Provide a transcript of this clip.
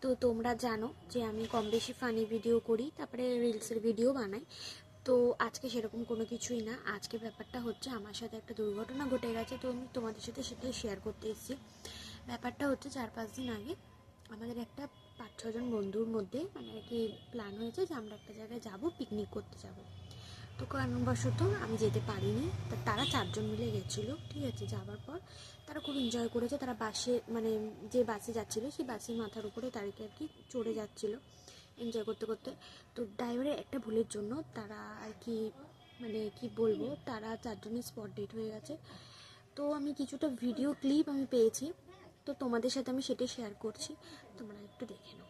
তো তোমরা জানো যে আমি কম বেশি ফানি ভিডিও করি, তারপরে রিলসের ভিডিও বানাই। তো আজকে সেরকম কোনো কিছুই না। আজকে ব্যাপারটা হচ্ছে আমার সাথে একটা দুর্ঘটনা ঘটে গেছে, তো আমি তোমাদের সাথে সেটাই শেয়ার করতে এসেছি। ব্যাপারটা হচ্ছে 4-5 দিন আগে আমাদের একটা 5-6 জন বন্ধুর মধ্যে মানে আর কি প্ল্যান হয়েছে যে আমরা একটা জায়গায় যাব, পিকনিক করতে যাব। তো কারণবশত আমি যেতে পারিনি। তারা 4 জন মিলে গেছিলো, ঠিক আছে। যাওয়ার পর তারা খুব এনজয় করেছে। তারা বাসে মানে যে বাসে যাচ্ছিলো সেই বাসের মাথার উপরে তাদেরকে আর কি চড়ে যাচ্ছিলো এনজয় করতে করতে। তো ড্রাইভারের একটা ভুলের জন্য তারা আর কি মানে কি বলবো, তারা 4 জনের স্পট ডেট হয়ে গেছে। তো আমি কিছুটা ভিডিও ক্লিপ আমি পেয়েছি, তো তোমাদের সাথে আমি সেটাই শেয়ার করছি, তোমরা একটু দেখে নাও।